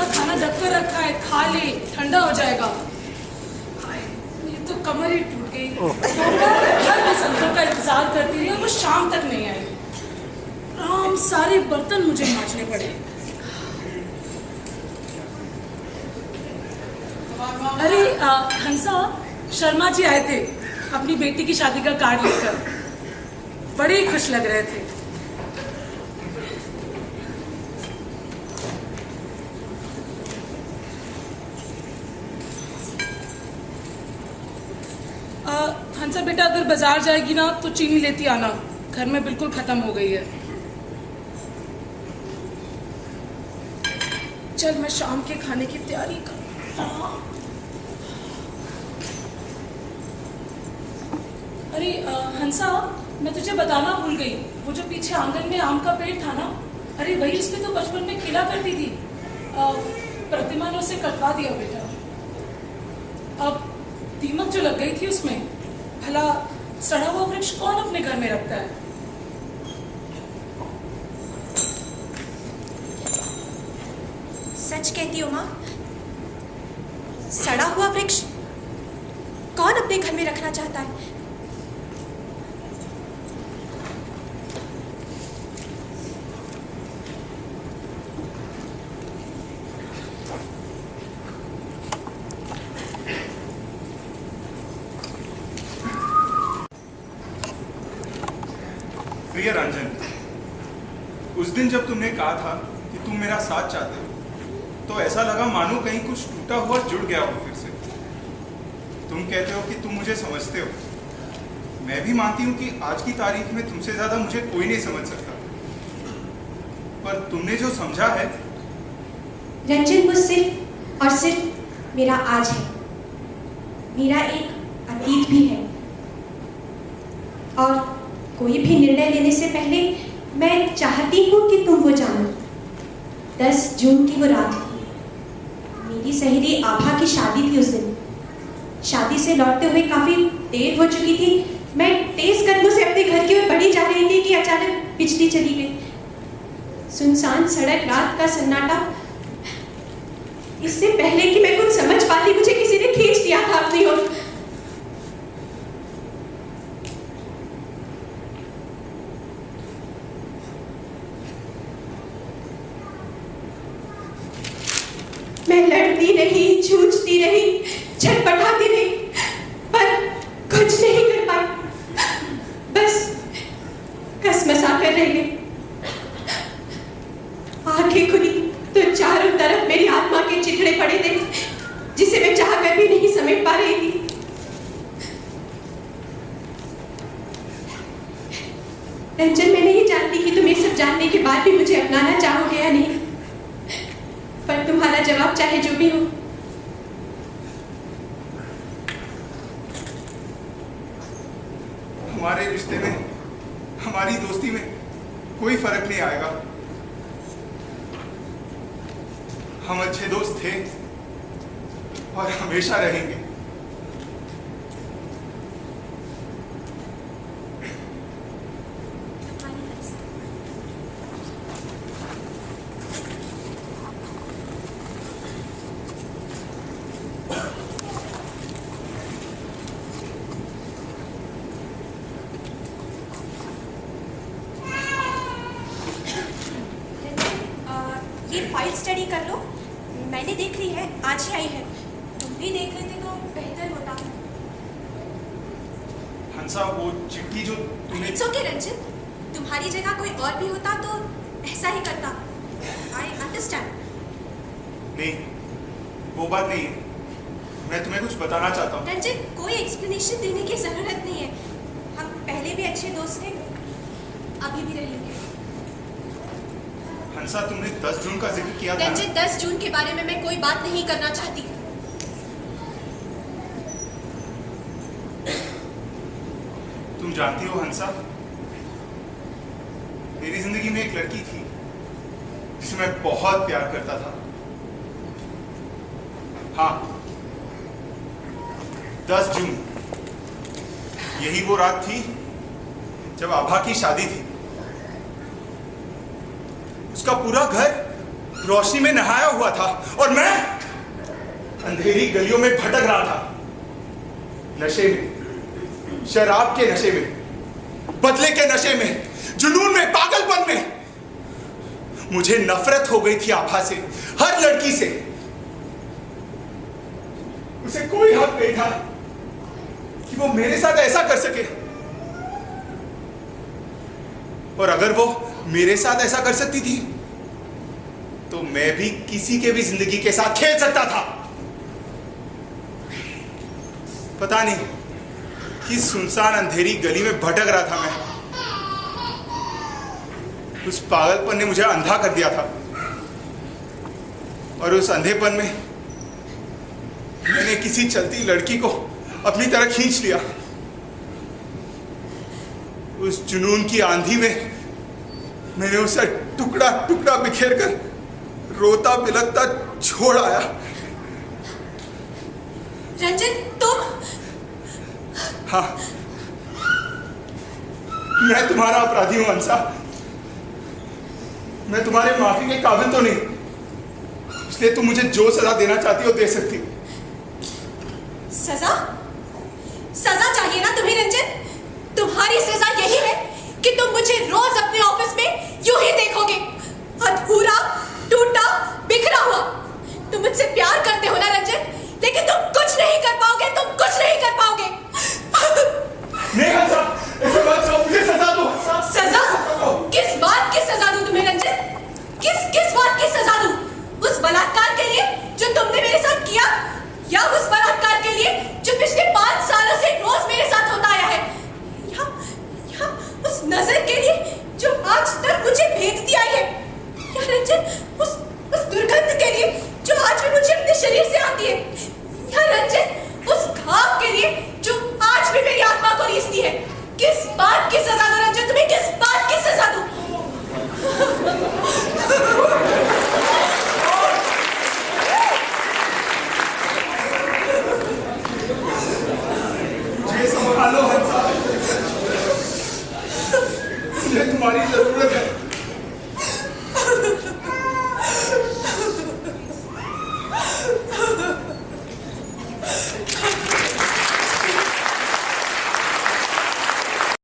पूरा खाना ढक कर रखा है, खा ले, ठंडा हो जाएगा। हाय, मेरी तो कमर ही टूट गई। हर बसंतों का इंतजार करती रही और वो शाम तक नहीं आई। राम, सारे बर्तन मुझे मांजने पड़े। अरे हंसा, शर्मा जी आए थे अपनी बेटी की शादी का कार्ड लेकर। बड़े ही खुश लग रहे थे। हंसा बेटा, अगर बाजार जाएगी ना तो चीनी लेती आना, घर में बिल्कुल खत्म हो गई है। चल मैं शाम के खाने की तैयारी कर। अरे हंसा, मैं तुझे बताना भूल गई, वो जो पीछे आंगन में आम का पेड़ था ना, अरे वही उसमें तो बचपन में खेला करती थी। प्रतिमा ने उसे कटवा दिया बेटा। अब दीमक जो लग गई थी उसमें, भला सड़ा हुआ वृक्ष कौन अपने घर में रखता है? सच कहती हो माँ? सड़ा हुआ वृक्ष कौन अपने घर में रखना चाहता है? प्रिय रंजन, उस दिन जब तुमने कहा था कि तुम मेरा साथ चाहते हो, तो ऐसा लगा मानो कहीं कुछ टूटा हुआ जुड़ गया हो फिर से। तुम कहते हो कि तुम मुझे समझते हो। मैं भी मानती हूँ कि आज की तारीख में तुमसे ज्यादा मुझे कोई नहीं समझ सकता, पर तुमने जो समझा है। रंजन, वो सिर्फ और सिर्फ मेरा आज है। मेरा एक अतीत भी है, और कोई भी निर्णय लेने से पहले मैं चाहती हूँ कि तुम वो जानो। 10 जून की वो रात थी। मेरी सहेली आभा की शादी थी उस दिन। शादी से लौटते हुए काफी देर हो चुकी थी। मैं तेज कदमों से अपने घर की ओर बढ़ी जा रही थी कि अचानक बिजली चली गई। सुनसान सड़क, रात का सन्नाटा। इससे पहले कि मैं कुछ समझ पाती, मुझे किसी ने खींच दिया था अपनी ओर। मैं लड़ती रही, जूझती रही, छटपटाती रही, पर कुछ नहीं कर पाई। बस कसमसा कर रह गई। आंखें खुली तो चारों तरफ मेरी आत्मा के चिथड़े पड़े थे, जिसे मैं चाहकर भी नहीं समेट पा रही थी। रंजन, मैं नहीं जानती कि तुम ये सब जानने के बाद भी मुझे अपनाना चाहोगे या नहीं, पर तुम्हारा जवाब चाहे जो भी हो। हमारे रिश्ते में, हमारी दोस्ती में कोई फर्क नहीं आएगा। हम अच्छे दोस्त थे और हमेशा रहेंगे। ये फाइल स्टडी कर लो। मैंने देख ली है, आज ही आई है। तुम भी देख लेते तो बेहतर होता। हंसा, वो चिट्ठी जो तुमने। इट्स ओके रंजन, तुम्हारी जगह कोई और भी होता तो ऐसा ही करता। I understand. नहीं, वो बात नहीं है। मैं तुम्हें कुछ बताना चाहता हूँ। रंजन, कोई एक्सप्लेनेशन देने की जरूरत नहीं है। हम पहले भी अच्छे दोस्त थे, अभी भी रहेंगे। हंसा, तुमने 10 जून का जिक्र किया था। रंजन, 10 जून के बारे में मैं कोई बात नहीं करना चाहती। तुम जानती हो हंसा, मेरी जिंदगी में एक लड़की थी जिसे मैं बहुत प्यार करता था। हाँ, 10 जून, यही वो रात थी जब आभा की शादी थी। उसका पूरा घर रोशनी में नहाया हुआ था और मैं अंधेरी गलियों में भटक रहा था, नशे में, शराब के नशे में, बदले के नशे में, जुनून में, पागलपन में। मुझे नफरत हो गई थी आभा से, हर लड़की से। उसे कोई हक नहीं था कि वो मेरे साथ ऐसा कर सके, और अगर वो मेरे साथ ऐसा कर सकती थी तो मैं भी किसी के भी जिंदगी के साथ खेल सकता था। पता नहीं किस सुनसान अंधेरी गली में भटक रहा था मैं। उस पागलपन ने मुझे अंधा कर दिया था, और उस अंधेपन में मैंने किसी चलती लड़की को अपनी तरह खींच लिया। उस जुनून की आंधी में मैंने उसे टुकड़ा टुकड़ा बिखेर कर रोता बिलखता छोड़ आया। रंजन, तुम? हाँ, मैं तुम्हारा अपराधी हूं हंसा। मैं तुम्हारे माफी के काबिल तो नहीं, इसलिए तुम मुझे जो सजा देना चाहती हो दे सकती हो। सजा? सजा चाहिए ना तुम्हें रंजन? तुम्हारी सजा यही है कि तुम मुझे रोज अपने ऑफिस में यूं ही देखोगे, अधूरा, टूटा, बिखरा हुआ। तुम मुझसे प्यार करते हो ना रंजन, लेकिन तुम कुछ नहीं कर पाओगे, तुम कुछ नहीं कर पाओगे। नहीं हंसा, ऐसे बात करो, मुझे सजा दो। सजा? किस बात की सजा दूं तुम्हें रंजन? किस बात की सजा दूं? उस बलात्कार के लिए जो तुमने मेरे साथ किया, या उस बलात्कार के लिए जो पिछले 5 सालों से रोज मेरे साथ होता आया है, या उस नजर के लिए जो आज तक मुझे भेजती आई है, या रंजन उस दुर्गंध के लिए जो आज भी मुझे अपने शरीर से आती है, या रंजन उस घाव के लिए जो आज भी मेरी आत्मा को रीसती है। किस बात की सजा दूं रंजन तुम्हें? किस बात की सजा दूं? मुझे संभालो हंसा, मुझे तुम्हारी जरूरत है।